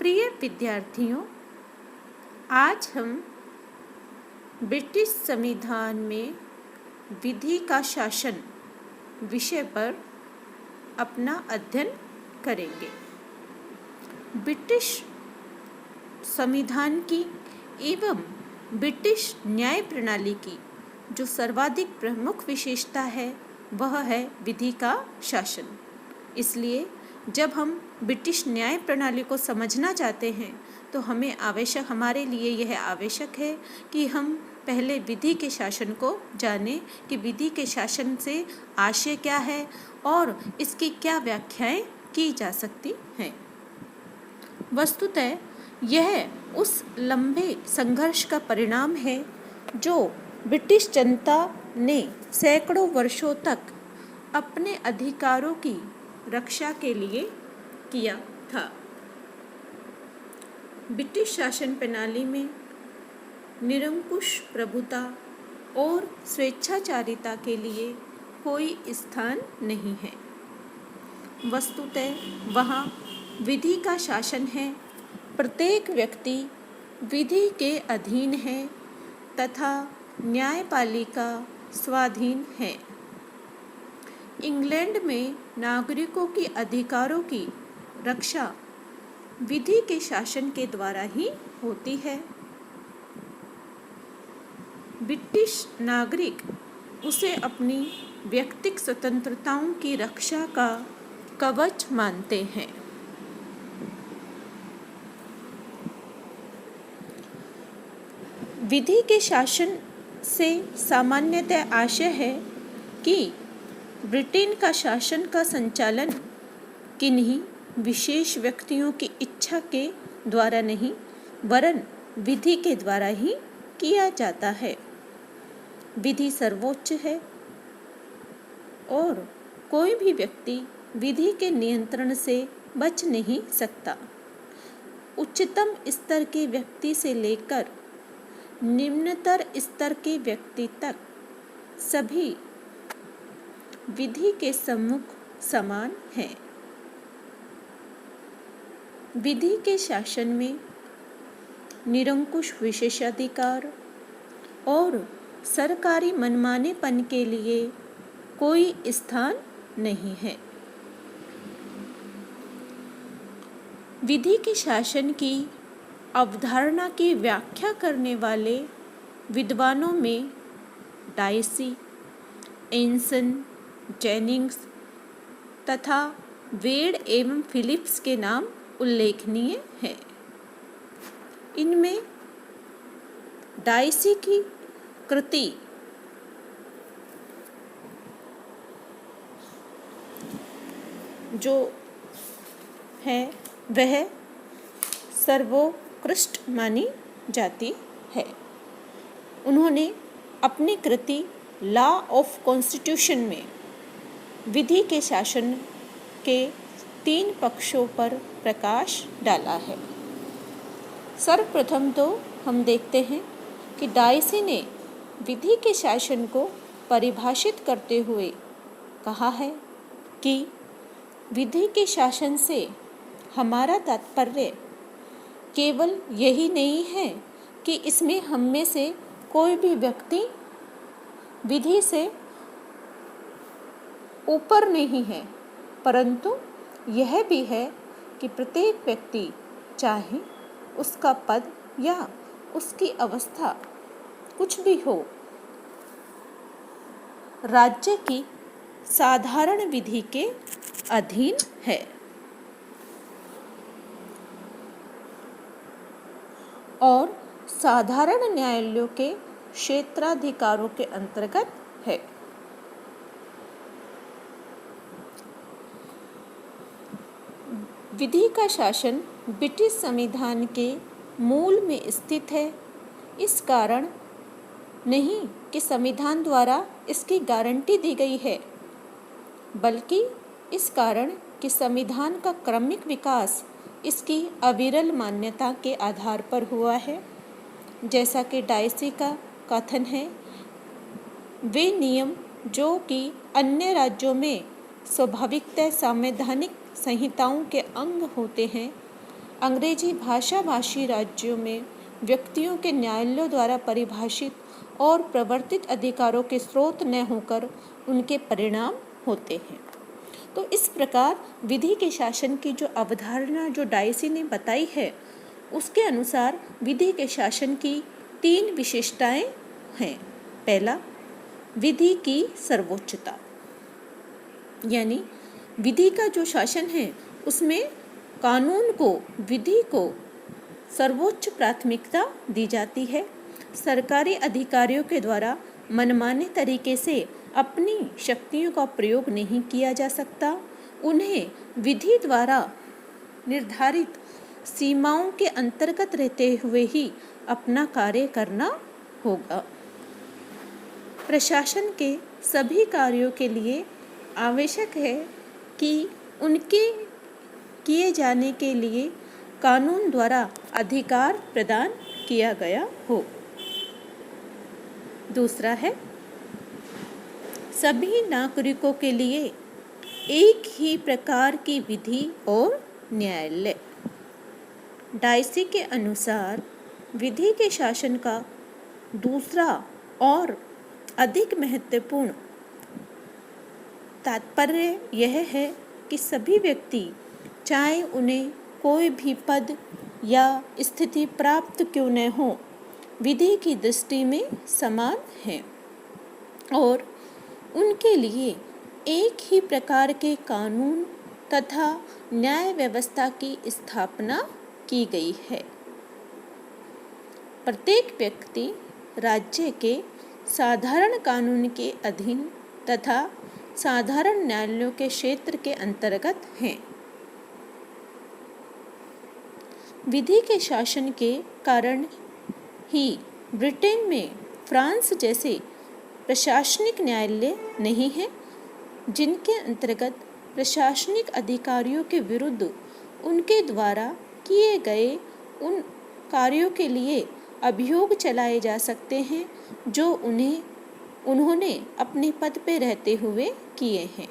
प्रिय विद्यार्थियों, आज हम ब्रिटिश संविधान में विधि का शासन विषय पर अपना अध्ययन करेंगे। ब्रिटिश संविधान की एवं ब्रिटिश न्याय प्रणाली की जो सर्वाधिक प्रमुख विशेषता है वह है विधि का शासन। इसलिए जब हम ब्रिटिश न्याय प्रणाली को समझना चाहते हैं तो हमारे लिए यह आवश्यक है कि हम पहले विधि के शासन को जानें कि विधि के शासन से आशय क्या है और इसकी क्या व्याख्याएं की जा सकती हैं। वस्तुतः यह उस लंबे संघर्ष का परिणाम है जो ब्रिटिश जनता ने सैकड़ों वर्षों तक अपने अधिकारों की रक्षा के लिए किया था। ब्रिटिश शासन प्रणाली में निरंकुश प्रभुता और स्वेच्छाचारिता के लिए कोई स्थान नहीं है। वस्तुतः वहाँ विधि का शासन है। प्रत्येक व्यक्ति विधि के अधीन है तथा न्यायपालिका स्वाधीन है। इंग्लैंड में नागरिकों के अधिकारों की रक्षा विधि के शासन के द्वारा ही होती है। ब्रिटिश नागरिक उसे अपनी व्यक्तिगत स्वतंत्रताओं की रक्षा का कवच मानते हैं। विधि के शासन से सामान्यतः आशय है कि ब्रिटेन का शासन का संचालन किन्हीं विशेष व्यक्तियों की इच्छा के द्वारा नहीं वरन विधि के द्वारा ही किया जाता है। विधि सर्वोच्च है और कोई भी व्यक्ति विधि के नियंत्रण से बच नहीं सकता। उच्चतम स्तर के व्यक्ति से लेकर निम्नतर स्तर के व्यक्ति तक सभी विधि के सम्मुख समान हैं। विधि के शासन में निरंकुश विशेषाधिकार और सरकारी मनमानेपन के लिए कोई स्थान नहीं है। विधि के शासन की अवधारणा की व्याख्या करने वाले विद्वानों में डाइसी, एंसन, जेनिंग्स तथा वेड एवं फिलिप्स के नाम उल्लेखनीय हैं। इनमें डाइसी की कृति जो है वह सर्वोत्कृष्ट मानी जाती है। उन्होंने अपनी कृति लॉ ऑफ कॉन्स्टिट्यूशन में विधि के शासन के 3 पक्षों पर प्रकाश डाला है। सर्वप्रथम तो हम देखते हैं कि डाइसी ने विधि के शासन को परिभाषित करते हुए कहा है कि विधि के शासन से हमारा तात्पर्य केवल यही नहीं है कि इसमें हम में से कोई भी व्यक्ति विधि से ऊपर नहीं है, परंतु यह भी है कि प्रत्येक व्यक्ति चाहे उसका पद या उसकी अवस्था कुछ भी हो, राज्य की साधारण विधि के अधीन है और साधारण न्यायालयों के क्षेत्राधिकारों के अंतर्गत है। विधि का शासन ब्रिटिश संविधान के मूल में स्थित है। इस कारण नहीं कि संविधान द्वारा इसकी गारंटी दी गई है, बल्कि इस कारण कि संविधान का क्रमिक विकास इसकी अविरल मान्यता के आधार पर हुआ है। जैसा कि डाइसी का कथन है, वे नियम जो कि अन्य राज्यों में स्वाभाविकतः संवैधानिक संहिताओं के अंग होते हैं, अंग्रेजी भाषा भाषी राज्यों में व्यक्तियों के न्यायालयों द्वारा परिभाषित और प्रवर्तित अधिकारों के स्रोत न होकर उनके परिणाम होते हैं। तो इस प्रकार विधि के शासन की जो अवधारणा जो डायसी ने बताई है, उसके अनुसार विधि के शासन की 3 विशेषताएं हैं। पहला, विधि की सर्वोच्चता, यानी विधि का जो शासन है उसमें कानून को, विधि को सर्वोच्च प्राथमिकता दी जाती है। सरकारी अधिकारियों के द्वारा मनमाने तरीके से अपनी शक्तियों का प्रयोग नहीं किया जा सकता। उन्हें विधि द्वारा निर्धारित सीमाओं के अंतर्गत रहते हुए ही अपना कार्य करना होगा। प्रशासन के सभी कार्यों के लिए आवश्यक है कि उनके किए जाने के लिए कानून द्वारा अधिकार प्रदान किया गया हो। दूसरा है, सभी नागरिकों के लिए एक ही प्रकार की विधि और न्यायालय। डायसी के अनुसार विधि के शासन का दूसरा और अधिक महत्वपूर्ण तात्पर्य यह है कि सभी व्यक्ति, चाहे उन्हें कोई भी पद या स्थिति प्राप्त क्यों न हो, विधि की दृष्टि में समान हैं और उनके लिए एक ही प्रकार के कानून तथा न्याय व्यवस्था की स्थापना की गई है। प्रत्येक व्यक्ति राज्य के साधारण कानून के अधीन तथा साधारण न्यायालयों के क्षेत्र के अंतर्गत हैं। विधि के शासन के कारण ही ब्रिटेन में फ्रांस जैसे प्रशासनिक न्यायालय नहीं है, जिनके अंतर्गत प्रशासनिक अधिकारियों के विरुद्ध उनके द्वारा किए गए उन कार्यों के लिए अभियोग चलाए जा सकते हैं जो उन्होंने अपने पद पर रहते हुए किए हैं।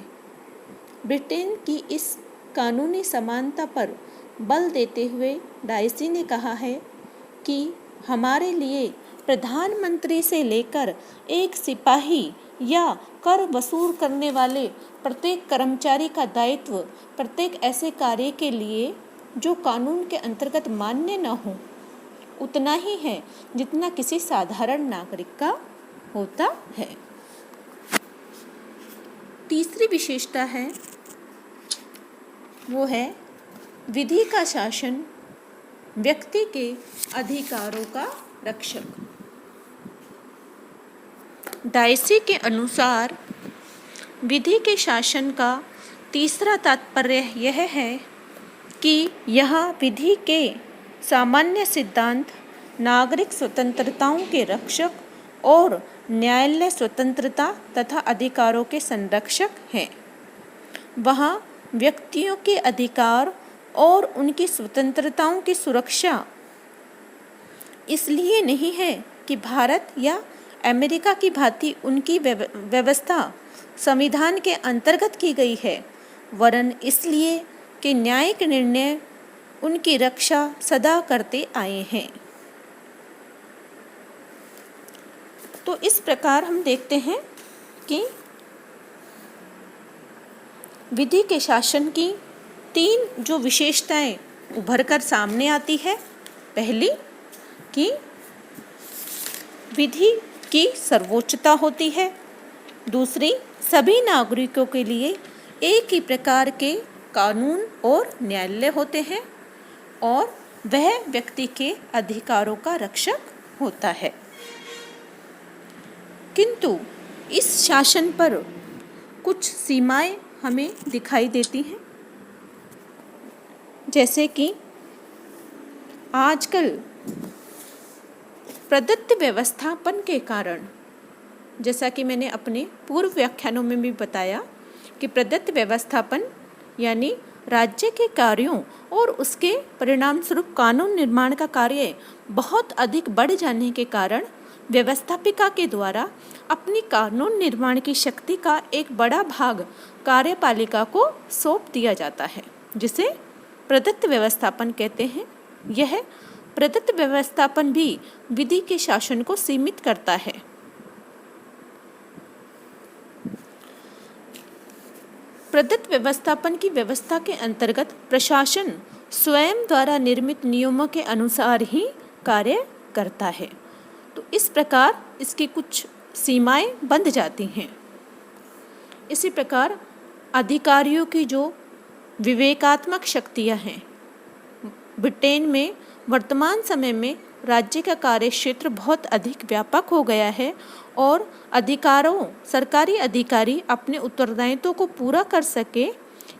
ब्रिटेन की इस कानूनी समानता पर बल देते हुए डायसी ने कहा है कि हमारे लिए प्रधानमंत्री से लेकर एक सिपाही या कर वसूल करने वाले प्रत्येक कर्मचारी का दायित्व प्रत्येक ऐसे कार्य के लिए जो कानून के अंतर्गत मान्य न हो उतना ही है जितना किसी साधारण नागरिक का होता है। तीसरी विशेषता है वो है विधि का शासन व्यक्ति के अधिकारों का रक्षक। डायसी के अनुसार विधि के शासन का तीसरा तात्पर्य यह है कि यह विधि के सामान्य सिद्धांत, नागरिक स्वतंत्रताओं के रक्षक और न्यायालय स्वतंत्रता तथा अधिकारों के संरक्षक हैं। वहाँ व्यक्तियों के अधिकार और उनकी स्वतंत्रताओं की सुरक्षा इसलिए नहीं है कि भारत या अमेरिका की भांति उनकी व्यवस्था संविधान के अंतर्गत की गई है, वरन इसलिए कि न्यायिक निर्णय उनकी रक्षा सदा करते आए हैं। तो इस प्रकार हम देखते हैं कि विधि के शासन की 3 जो विशेषताएं उभर कर सामने आती है। पहली कि विधि की सर्वोच्चता होती है। दूसरी, सभी नागरिकों के लिए एक ही प्रकार के कानून और न्यायालय होते हैं और वह व्यक्ति के अधिकारों का रक्षक होता है। किंतु इस शासन पर कुछ सीमाएं हमें दिखाई देती हैं, जैसे कि आजकल प्रदत्त व्यवस्थापन के कारण, जैसा कि मैंने अपने पूर्व व्याख्यानों में भी बताया कि प्रदत्त व्यवस्थापन यानी राज्य के कार्यों और उसके परिणाम स्वरूप कानून निर्माण का कार्य बहुत अधिक बढ़ जाने के कारण व्यवस्थापिका के द्वारा अपनी कानून निर्माण की शक्ति का एक बड़ा भाग कार्यपालिका को सौंप दिया जाता है, जिसे प्रदत्त व्यवस्थापन कहते हैं। यह प्रदत्त व्यवस्थापन भी विधि के शासन को सीमित करता है। प्रदत्त व्यवस्थापन की व्यवस्था के अंतर्गत प्रशासन स्वयं द्वारा निर्मित नियमों के अनुसार ही कार्य करता है। तो इस प्रकार इसकी कुछ सीमाएं बंध जाती हैं। इसी प्रकार अधिकारियों की जो विवेकात्मक शक्तियां हैं, ब्रिटेन में वर्तमान समय में राज्य का कार्य क्षेत्र बहुत अधिक व्यापक हो गया है और सरकारी अधिकारी अपने उत्तरदायित्वों को पूरा कर सके,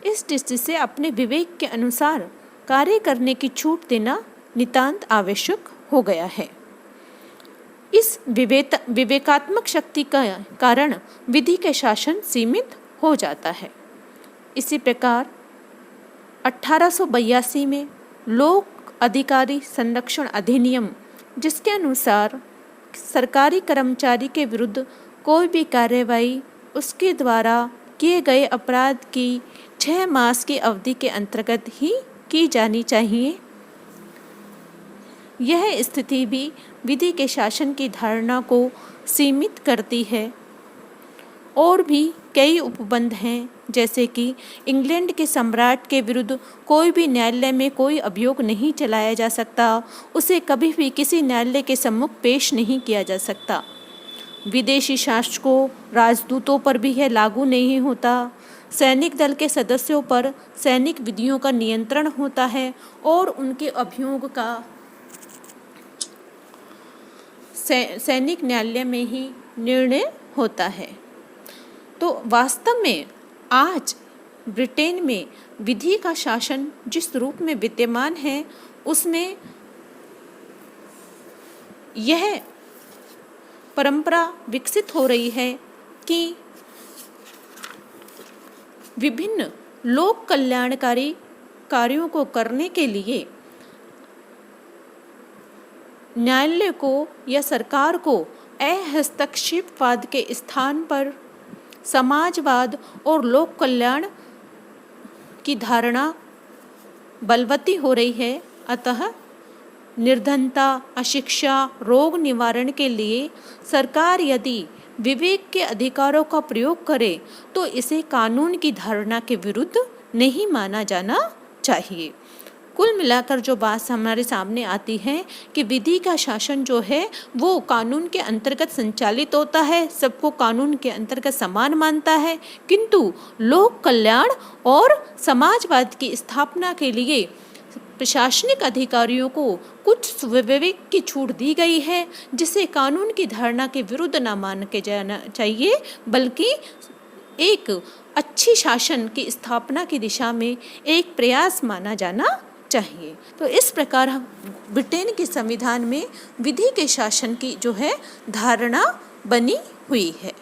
इस दृष्टि से अपने विवेक के अनुसार कार्य करने की छूट देना नितांत आवश्यक हो गया है। इस विवेकात्मक शक्ति का कारण विधि के शासन सीमित हो जाता है। इसी प्रकार 1882 में लोक अधिकारी संरक्षण अधिनियम, जिसके अनुसार सरकारी कर्मचारी के विरुद्ध कोई भी कार्रवाई उसके द्वारा किए गए अपराध की 6 मास की अवधि के अंतर्गत ही की जानी चाहिए, यह स्थिति भी विधि के शासन की धारणा को सीमित करती है। और भी कई उपबंध हैं, जैसे कि इंग्लैंड के सम्राट के विरुद्ध कोई भी न्यायालय में कोई अभियोग नहीं चलाया जा सकता, उसे कभी भी किसी न्यायालय के सम्मुख पेश नहीं किया जा सकता। विदेशी शासकों, राजदूतों पर भी यह लागू नहीं होता। सैनिक दल के सदस्यों पर सैनिक विधियों का नियंत्रण होता है और उनके अभियोग का सैनिक न्यायालय में ही निर्णय होता है। तो वास्तव में आज ब्रिटेन में विधि का शासन जिस रूप में विद्यमान है, उसमें यह परंपरा विकसित हो रही है कि विभिन्न लोक कल्याणकारी कार्यों को करने के लिए न्यायालय को या सरकार को अहस्तक्षेपवाद के स्थान पर समाजवाद और लोक कल्याण की धारणा बलवती हो रही है। अतः निर्धनता, अशिक्षा, रोग निवारण के लिए सरकार यदि विवेक के अधिकारों का प्रयोग करे तो इसे कानून की धारणा के विरुद्ध नहीं माना जाना चाहिए। कुल मिलाकर जो बात हमारे सामने आती है कि विधि का शासन जो है वो कानून के अंतर्गत संचालित होता है, सबको कानून के अंतर्गत समान मानता है, किंतु लोक कल्याण और समाजवाद की स्थापना के लिए प्रशासनिक अधिकारियों को कुछ विवेक की छूट दी गई है, जिसे कानून की धारणा के विरुद्ध न मान के जाना चाहिए, बल्कि एक अच्छी शासन की स्थापना की दिशा में एक प्रयास माना जाना चाहिए। तो इस प्रकार हम ब्रिटेन के संविधान में विधि के शासन की जो है धारणा बनी हुई है।